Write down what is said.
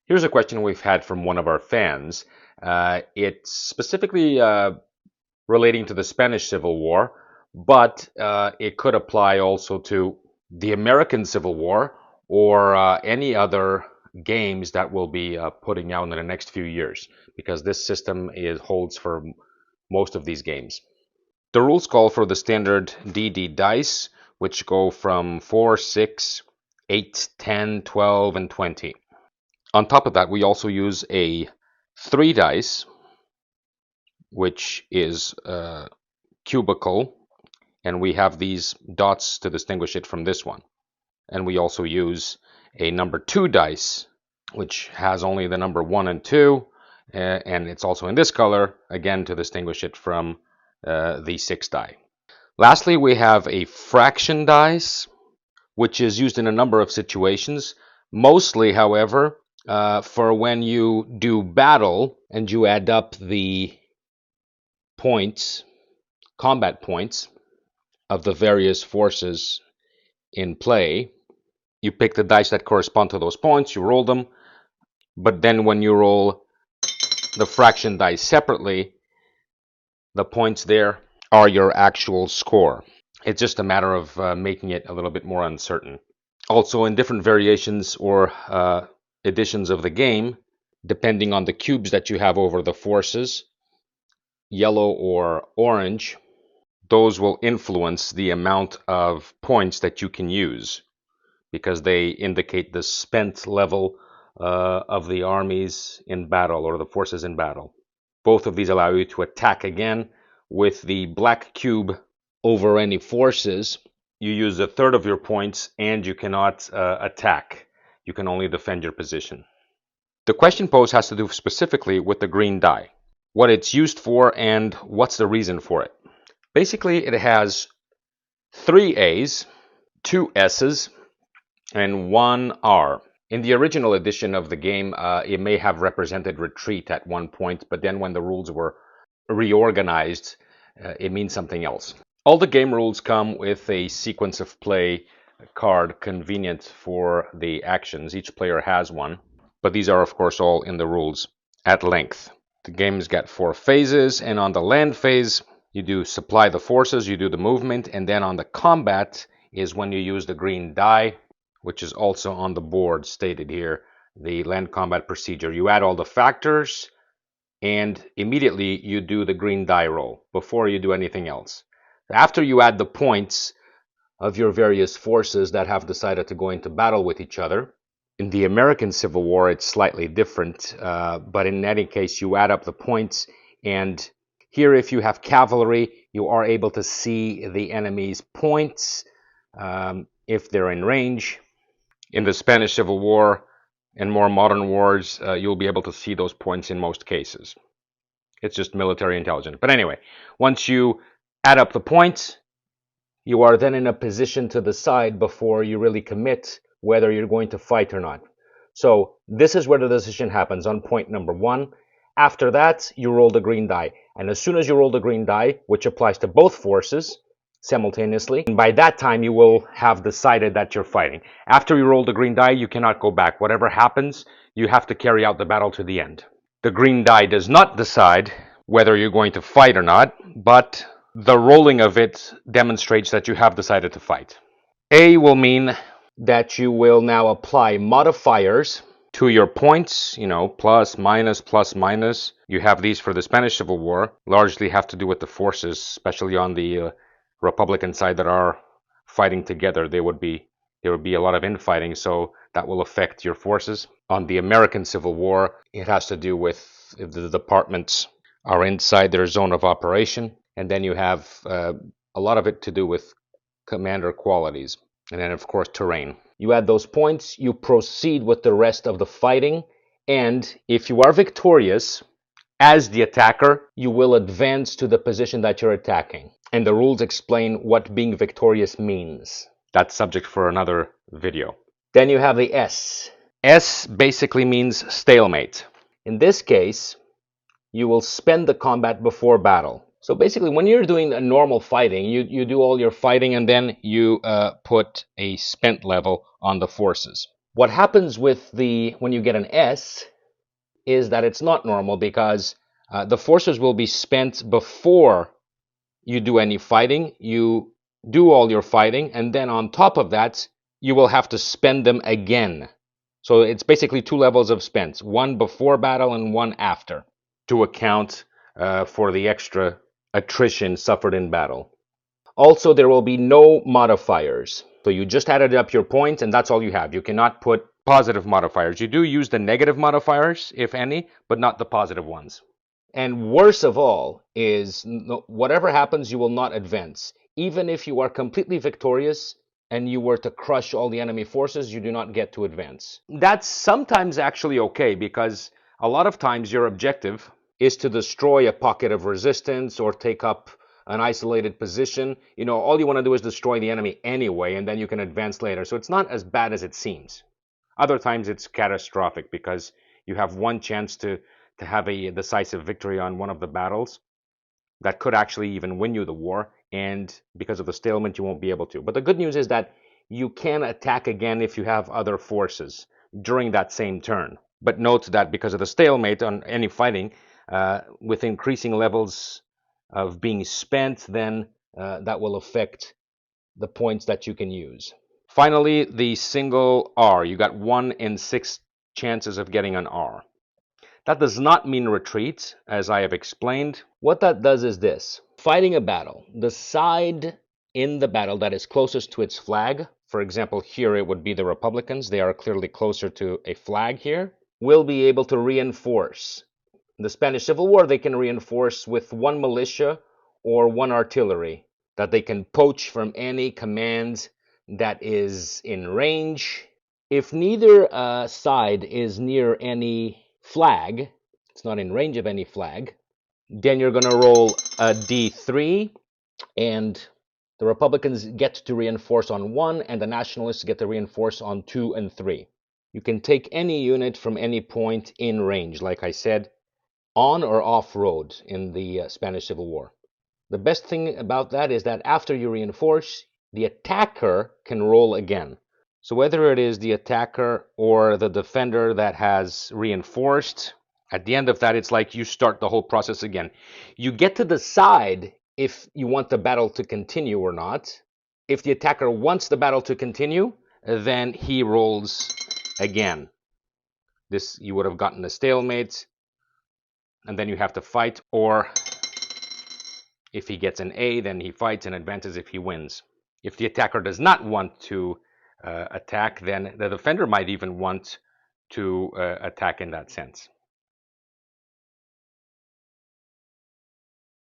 Here's a question we've had from one of our fans. It's specifically relating to the Spanish Civil War, but it could apply also to the American Civil War or any other games that we'll be putting out in the next few years, because this system holds for most of these games. The rules call for the standard DD dice, which go from 4, 6, 8, 10, 12, and 20. On top of that, we also use a 3 dice, which is cubical, and we have these dots to distinguish it from this one. And we also use a number 2 dice, which has only the number 1 and 2, and it's also in this color, again to distinguish it from the 6 die. Lastly, we have a fraction dice, which is used in a number of situations. Mostly, however, for when you do battle and you add up the points, combat points of the various forces in play, you pick the dice that correspond to those points, you roll them, but then when you roll the fraction dice separately, the points there are your actual score. It's just a matter of making it a little bit more uncertain. Also, in different variations or editions of the game, depending on the cubes that you have over the forces, yellow or orange, those will influence the amount of points that you can use, because they indicate the spent level of the armies in battle or the forces in battle. Both of these allow you to attack again. With the black cube over any forces, you use a third of your points and you cannot attack. You can only defend your position. The question posed has to do specifically with the green die, what it's used for and what's the reason for it. Basically, it has 3 A's, 2 S's, and 1 R. In the original edition of the game, it may have represented retreat at one point, but then when the rules were reorganized, it means something else. All the game rules come with a sequence of play card convenient for the actions. Each player has one, but these are of course all in the rules at length. The game's got 4 phases, and on the land phase, you do supply the forces, you do the movement, and then on the combat is when you use the green die, which is also on the board stated here, the land combat procedure. You add all the factors, and immediately you do the green die roll before you do anything else. After you add the points of your various forces that have decided to go into battle with each other, in the American Civil War it's slightly different, but in any case you add up the points, and here if you have cavalry you are able to see the enemy's points if they're in range. In the Spanish Civil War and more modern wars, you'll be able to see those points in most cases. It's just military intelligence. But anyway, once you add up the points, you are then in a position to decide before you really commit whether you're going to fight or not. So this is where the decision happens on point number 1. After that, you roll the green die. And as soon as you roll the green die, which applies to both forces simultaneously, and by that time you will have decided that you're fighting. After you roll the green die, you cannot go back. Whatever happens, you have to carry out the battle to the end. The green die does not decide whether you're going to fight or not, but the rolling of it demonstrates that you have decided to fight. A will mean that you will now apply modifiers to your points, plus, minus. You have these for the Spanish Civil War, largely have to do with the forces, especially on the Republican side that are fighting together. There would be a lot of infighting, so that will affect your forces. On the American Civil War, it has to do with if the departments are inside their zone of operation, and then you have a lot of it to do with commander qualities, and then of course terrain. You add those points, you proceed with the rest of the fighting, and if you are victorious as the attacker, you will advance to the position that you're attacking. And the rules explain what being victorious means. That's subject for another video. Then you have the S. S basically means stalemate. In this case, you will spend the combat before battle. So basically, when you're doing a normal fighting, you do all your fighting and then you put a spent level on the forces. What happens with when you get an S is that it's not normal because the forces will be spent before you do any fighting. You do all your fighting, and then on top of that, you will have to spend them again. So it's basically two levels of spent, one before battle and one after, to account for the extra attrition suffered in battle. Also, there will be no modifiers. So you just added up your points, and that's all you have. You cannot put positive modifiers. You do use the negative modifiers, if any, but not the positive ones. And worst of all is whatever happens, you will not advance. Even if you are completely victorious and you were to crush all the enemy forces, you do not get to advance. That's sometimes actually okay because a lot of times your objective is to destroy a pocket of resistance or take up an isolated position. All you want to do is destroy the enemy anyway, and then you can advance later. So it's not as bad as it seems. Other times it's catastrophic because you have one chance to have a decisive victory on one of the battles that could actually even win you the war, and because of the stalemate you won't be able to. But the good news is that you can attack again if you have other forces during that same turn. But note that because of the stalemate on any fighting, with increasing levels of being spent, then that will affect the points that you can use. Finally, the single R. You got 1 in 6 chances of getting an R. That does not mean retreat, as I have explained. What that does is this. Fighting a battle, the side in the battle that is closest to its flag, for example, here it would be the Republicans, they are clearly closer to a flag here, will be able to reinforce. In the Spanish Civil War, they can reinforce with one militia or one artillery that they can poach from any command that is in range. If neither side is near any flag, it's not in range of any flag, then you're going to roll a d3, and the Republicans get to reinforce on 1, and the Nationalists get to reinforce on 2 and 3. You can take any unit from any point in range, like I said, on or off road in the Spanish Civil War. The best thing about that is that after you reinforce, the attacker can roll again. So whether it is the attacker or the defender that has reinforced, at the end of that, it's like you start the whole process again. You get to decide if you want the battle to continue or not. If the attacker wants the battle to continue, then he rolls again. This, you would have gotten a stalemate, and then you have to fight, or if he gets an A, then he fights and advances if he wins. If the attacker does not want to attack, then the defender might even want to attack in that sense.